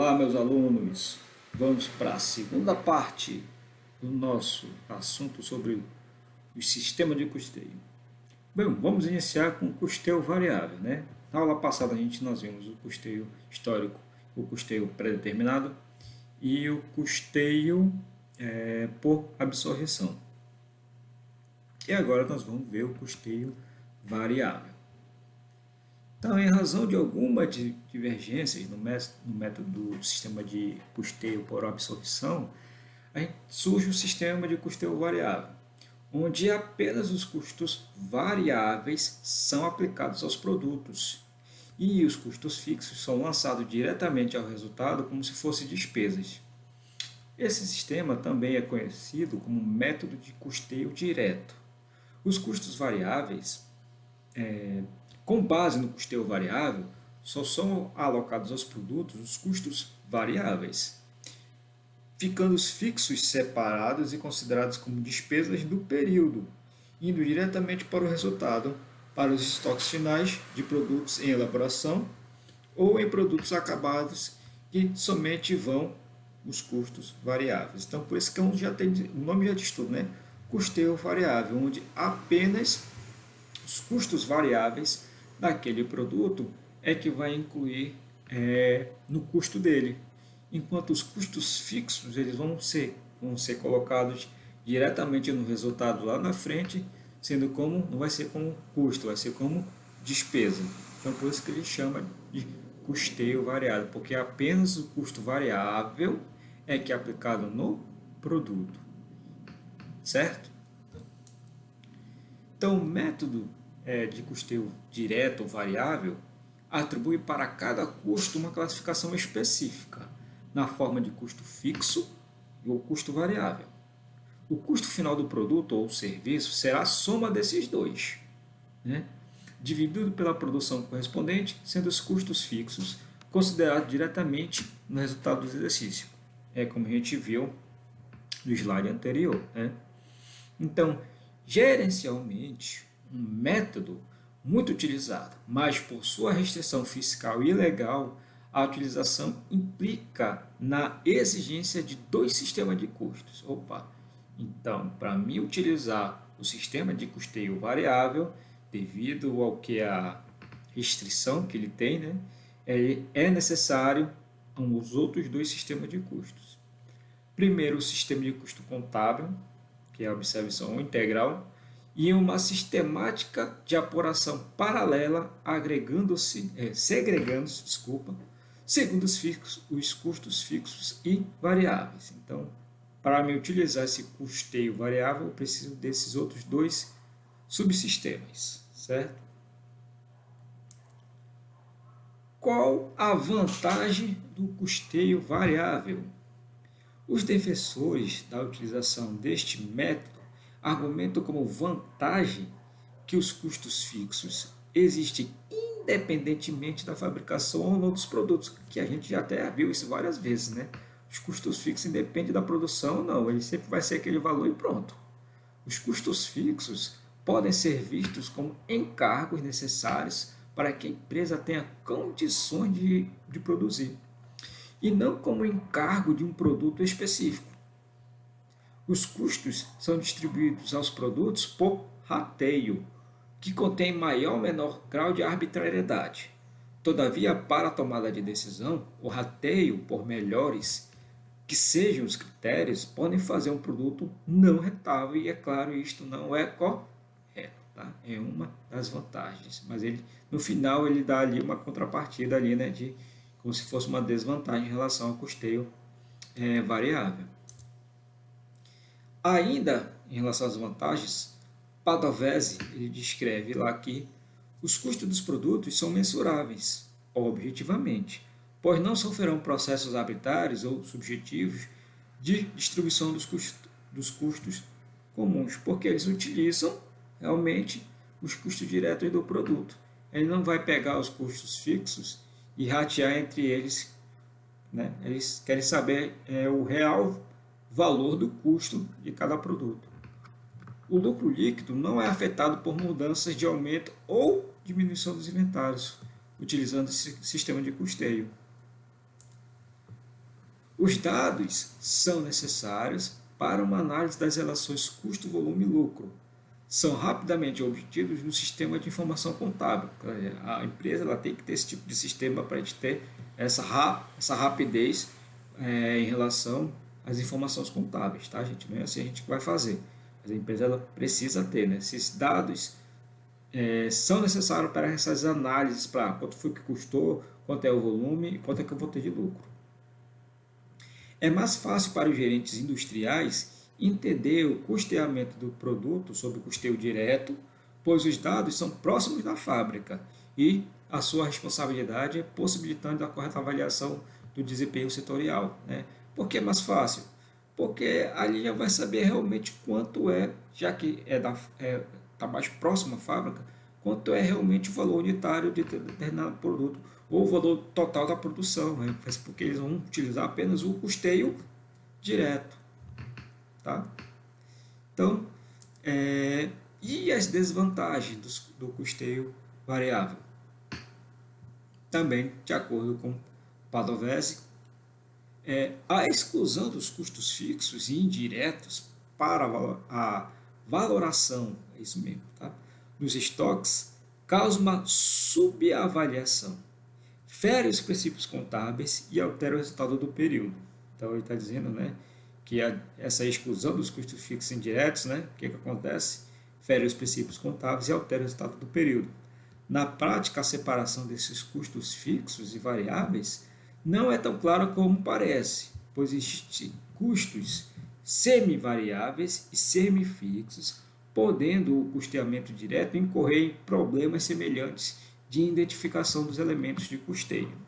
Olá, meus alunos. Vamos para a segunda parte do nosso assunto sobre o sistema de custeio. Bem, vamos iniciar com o custeio variável, né? Na aula passada nós vimos o custeio histórico, o custeio pré-determinado e o custeio por absorção. E agora nós vamos ver o custeio variável. Então, em razão de alguma divergências no método do sistema de custeio por absorção, surge o sistema de custeio variável, onde apenas os custos variáveis são aplicados aos produtos e os custos fixos são lançados diretamente ao resultado como se fossem despesas. Esse sistema também é conhecido como método de custeio direto. Os custos variáveis com base no custeio variável, só são alocados aos produtos os custos variáveis, ficando os fixos separados e considerados como despesas do período, indo diretamente para o resultado, para os estoques finais de produtos em elaboração ou em produtos acabados que somente vão os custos variáveis. Então, por isso que o nome já diz tudo, né? Custeio variável, onde apenas os custos variáveis daquele produto é que vai incluir no custo dele, enquanto os custos fixos eles vão ser colocados diretamente no resultado lá na frente, sendo como não vai ser como custo, vai ser como despesa. Então por isso que ele chama de custeio variável, porque apenas o custo variável é que é aplicado no produto, certo? Então o método de custeio direto ou variável atribui para cada custo uma classificação específica, na forma de custo fixo ou custo variável. O custo final do produto ou serviço será a soma desses dois, né? Dividido pela produção correspondente, sendo os custos fixos considerados diretamente no resultado do exercício. É como a gente viu no slide anterior, né? Então, gerencialmente, um método muito utilizado, mas por sua restrição fiscal e legal, a utilização implica na exigência de dois sistemas de custos. Então, para mim utilizar o sistema de custeio variável, devido ao que a restrição que ele tem, né, é necessário os outros dois sistemas de custos. Primeiro, o sistema de custo contábil, que é a observação integral, e uma sistemática de apuração paralela segregando-se, segundo os custos fixos e variáveis. Então, para me utilizar esse custeio variável, eu preciso desses outros dois subsistemas, certo? Qual a vantagem do custeio variável? Os defensores da utilização deste método argumentam como vantagem que os custos fixos existem independentemente da fabricação ou não dos produtos, que a gente já até viu isso várias vezes, né? Os custos fixos independem da produção, não, ele sempre vai ser aquele valor e pronto. Os custos fixos podem ser vistos como encargos necessários para que a empresa tenha condições de produzir, e não como encargo de um produto específico. Os custos são distribuídos aos produtos por rateio, que contém maior ou menor grau de arbitrariedade. Todavia, para a tomada de decisão, o rateio, por melhores que sejam os critérios, podem fazer um produto não rentável, e é claro, isto não é correto, tá? É uma das vantagens, mas no final ele dá ali uma contrapartida ali, né, como se fosse uma desvantagem em relação ao custeio variável. Ainda em relação às vantagens, Padovese ele descreve lá que os custos dos produtos são mensuráveis objetivamente, pois não sofrerão processos arbitrários ou subjetivos de distribuição dos custos comuns, porque eles utilizam realmente os custos diretos do produto. Ele não vai pegar os custos fixos e ratear entre eles, né? Eles querem saber o real valor do custo de cada produto. O lucro líquido não é afetado por mudanças de aumento ou diminuição dos inventários, utilizando esse sistema de custeio. Os dados são necessários para uma análise das relações custo, volume e lucro. São rapidamente obtidos no sistema de informação contábil. A empresa ela tem que ter esse tipo de sistema para a gente ter essa rapidez em relação às informações contábeis, tá, gente? Não é assim a gente vai fazer. Mas a empresa ela precisa ter, né? Esses dados são necessários para essas análises, para quanto foi que custou, quanto é o volume e quanto é que eu vou ter de lucro. É mais fácil para os gerentes industriais entender o custeamento do produto sob o custeio direto, pois os dados são próximos da fábrica e a sua responsabilidade é possibilitando a correta avaliação do desempenho setorial, né? Por que é mais fácil? Porque ali já vai saber realmente quanto é, já que está mais próximo à fábrica, quanto é realmente o valor unitário de determinado produto ou o valor total da produção, né? Porque eles vão utilizar apenas o custeio direto. Tá? Então, e as desvantagens do custeio variável? Também, de acordo com Padovese, a exclusão dos custos fixos e indiretos para a valoração, é isso mesmo, tá? Dos estoques, causa uma subavaliação, fere os princípios contábeis e altera o resultado do período. Então, ele está dizendo, né, que essa exclusão dos custos fixos e indiretos, né, o que acontece? Fere os princípios contábeis e altera o resultado do período. Na prática, a separação desses custos fixos e variáveis não é tão clara como parece, pois existem custos semivariáveis e semifixos, podendo o custeamento direto incorrer em problemas semelhantes de identificação dos elementos de custeio.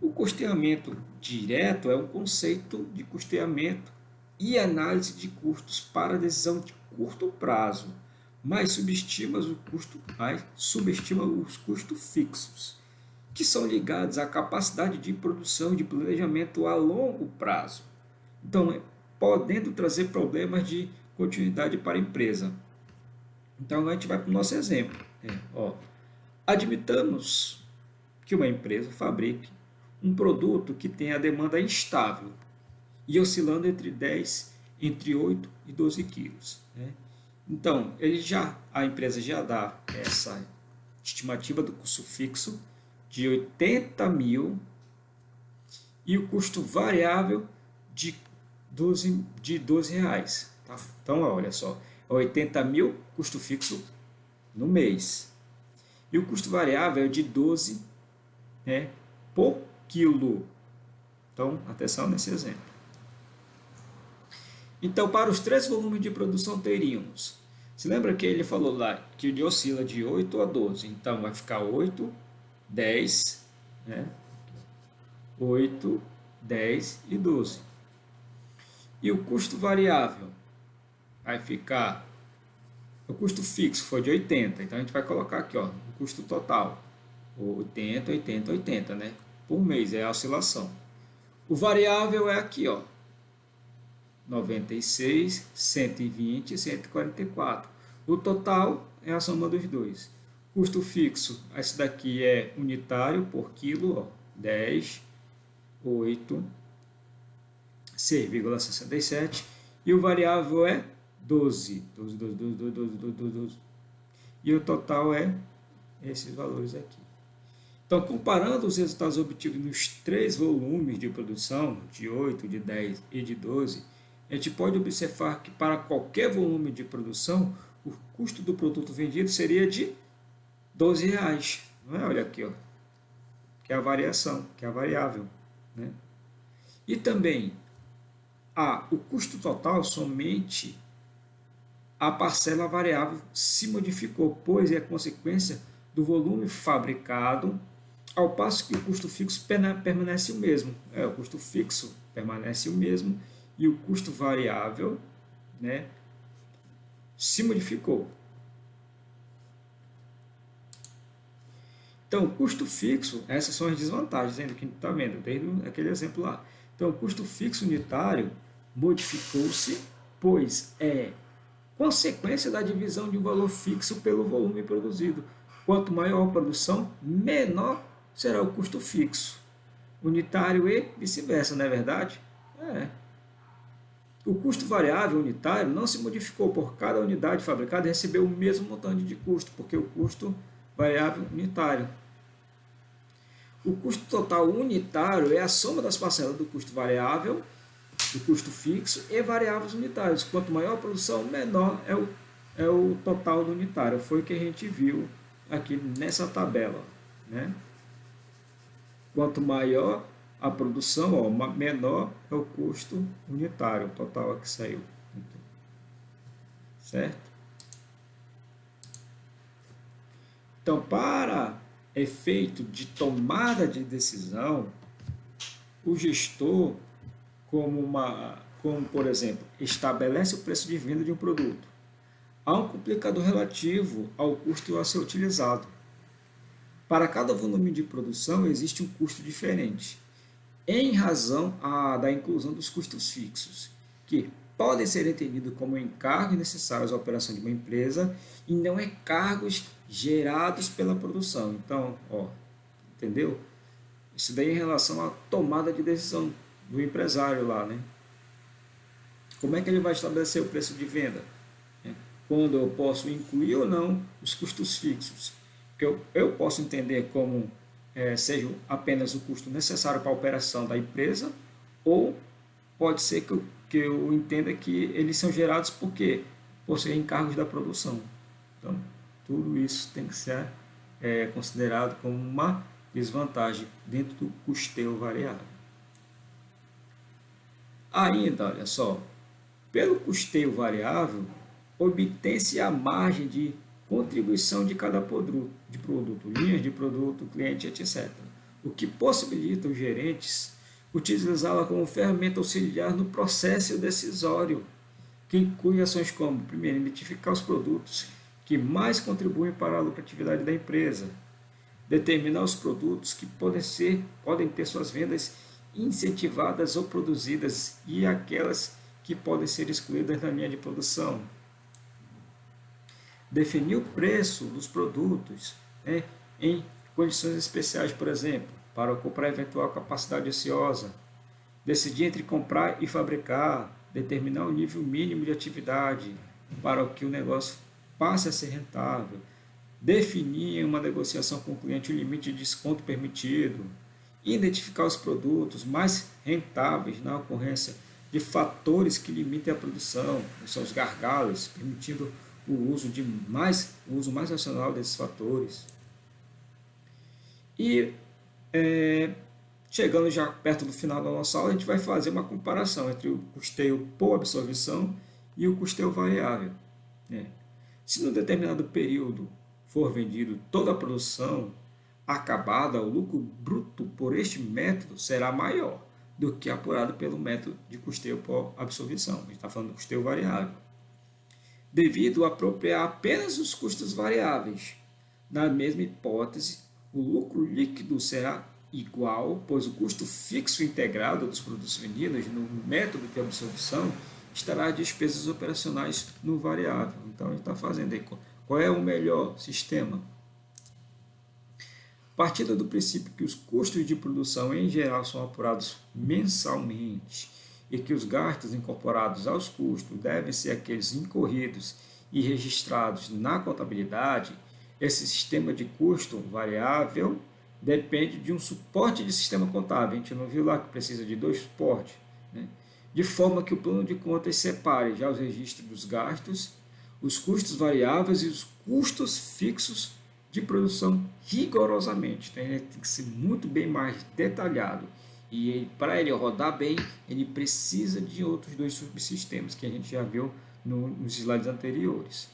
O custeamento direto é um conceito de custeamento e análise de custos para decisão de curto prazo, mas subestima os custos fixos, que são ligados à capacidade de produção e de planejamento a longo prazo. Então, podendo trazer problemas de continuidade para a empresa. Então, a gente vai para o nosso exemplo. Admitamos que uma empresa fabrique um produto que tem a demanda instável e oscilando entre 8 e 12 quilos. Né? Então, a empresa já dá essa estimativa do custo fixo de 80 mil e o custo variável de 12 reais. Tá? Então, olha só, 80 mil custo fixo no mês. E o custo variável é de 12, né, por quilo. Então, atenção nesse exemplo. Então, para os 3 volumes de produção teríamos. Se lembra que ele falou lá que ele oscila de 8 a 12. Então, vai ficar 8, 10, né? 8, 10 e 12. E o custo variável vai ficar... O custo fixo foi de 80. Então, a gente vai colocar aqui, ó, o custo total. 80, 80, 80, né? Por mês, é a oscilação. O variável é aqui, ó. 96, 120 e 144. O total é a soma dos dois. Custo fixo, esse daqui é unitário por quilo, ó, 10, 8, 6,67. E o variável é 12. E o total é esses valores aqui. Então, comparando os resultados obtidos nos 3 volumes de produção, de 8, de 10 e de 12, a gente pode observar que para qualquer volume de produção, o custo do produto vendido seria de R$12. Não é? Olha aqui, ó, que é a variação, que é a variável. Né? E também, o custo total, somente a parcela variável se modificou, pois é consequência do volume fabricado, ao passo que o custo fixo permanece o mesmo. O custo fixo permanece o mesmo e o custo variável, né, se modificou. Então, o custo fixo, essas são as desvantagens, ainda que a gente está vendo, desde aquele exemplo lá. Então, o custo fixo unitário modificou-se, pois é consequência da divisão de um valor fixo pelo volume produzido. Quanto maior a produção, menor será o custo fixo. unitário e vice-versa, não é verdade? É. O custo variável unitário não se modificou por cada unidade fabricada recebeu o mesmo montante de custo, porque o custo variável unitário. O custo total unitário é a soma das parcelas do custo variável, do custo fixo e variáveis unitários. Quanto maior a produção, menor é o total do unitário. Foi o que a gente viu aqui nessa tabela, né? Quanto maior a produção, ó, menor é o custo unitário, o total que saiu. Certo? Então, para efeito de tomada de decisão, o gestor, como por exemplo, estabelece o preço de venda de um produto. Há um complicador relativo ao custo a ser utilizado. Para cada volume de produção existe um custo diferente, em razão da inclusão dos custos fixos, que podem ser entendidos como encargos necessários à operação de uma empresa e não encargos gerados pela produção. Então, entendeu? Isso daí em relação à tomada de decisão do empresário lá, né? Como é que ele vai estabelecer o preço de venda? Quando eu posso incluir ou não os custos fixos. Que eu posso entender como seja apenas o custo necessário para a operação da empresa, ou pode ser que eu entenda que eles são gerados por serem encargos da produção. Então, tudo isso tem que ser considerado como uma desvantagem dentro do custeio variável. Ainda, olha só, pelo custeio variável, obtém-se a margem de contribuição de cada produto, linhas de produto, cliente, etc. O que possibilita os gerentes utilizá-la como ferramenta auxiliar no processo decisório, que inclui ações como, primeiro, identificar os produtos que mais contribuem para a lucratividade da empresa, determinar os produtos que podem ter suas vendas incentivadas ou produzidas e aquelas que podem ser excluídas da linha de produção, definir o preço dos produtos, né, em condições especiais, por exemplo, para comprar eventual capacidade ociosa, decidir entre comprar e fabricar, determinar o nível mínimo de atividade para que o negócio passe a ser rentável, definir em uma negociação com o cliente o limite de desconto permitido, identificar os produtos mais rentáveis na ocorrência de fatores que limitem a produção, que são os gargalos, permitindo o uso mais racional desses fatores. E chegando já perto do final da nossa aula, a gente vai fazer uma comparação entre o custeio por absorção e o custeio variável. Se no determinado período for vendido toda a produção acabada, o lucro bruto por este método será maior do que apurado pelo método de custeio por absorção. A gente está falando do custeio variável. Devido a apropriar apenas os custos variáveis. Na mesma hipótese, o lucro líquido será igual, pois o custo fixo integrado dos produtos vendidos no método de absorção estará às despesas operacionais no variável. Então, a gente está fazendo aí qual é o melhor sistema. Partindo do princípio que os custos de produção em geral são apurados mensalmente e que os gastos incorporados aos custos devem ser aqueles incorridos e registrados na contabilidade, esse sistema de custo variável depende de um suporte de sistema contábil. A gente não viu lá que precisa de 2 suportes, né? De forma que o plano de contas separe já os registros dos gastos, os custos variáveis e os custos fixos de produção rigorosamente. Então, ele tem que ser muito bem mais detalhado. E para ele rodar bem, ele precisa de outros 2 subsistemas que a gente já viu nos slides anteriores.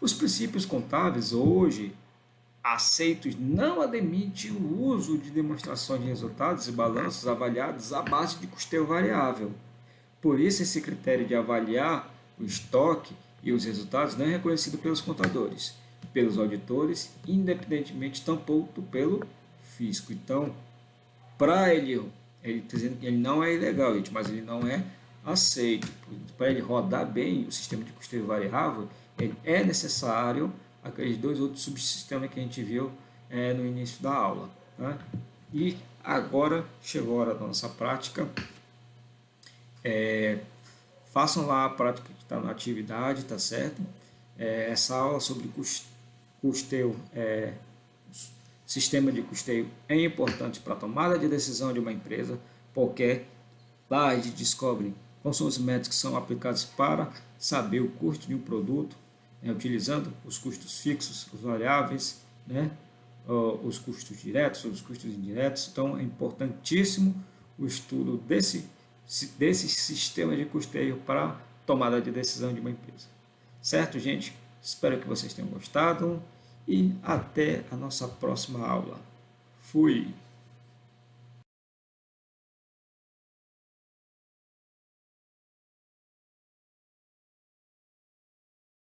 Os princípios contábeis hoje aceitos não admitem o uso de demonstrações de resultados e balanços avaliados à base de custeio variável. Por isso, esse critério de avaliar o estoque e os resultados não é reconhecido pelos contadores, pelos auditores, independentemente tampouco pelo fisco. Então, para ele dizendo que ele não é ilegal, gente, mas ele não é aceito. Para ele rodar bem o sistema de custeio variável, ele é necessário aqueles 2 outros subsistemas que a gente viu no início da aula. Tá? E agora chegou a hora da nossa prática. Façam lá a prática que está na atividade, tá certo? Essa aula sobre custeio, sistema de custeio é importante para a tomada de decisão de uma empresa, porque lá a gente descobre quais são os métodos que são aplicados para saber o custo de um produto, né, utilizando os custos fixos, os variáveis, né, os custos diretos, os custos indiretos. Então é importantíssimo o estudo desse sistema de custeio para a tomada de decisão de uma empresa. Certo, gente? Espero que vocês tenham gostado e até a nossa próxima aula. Fui!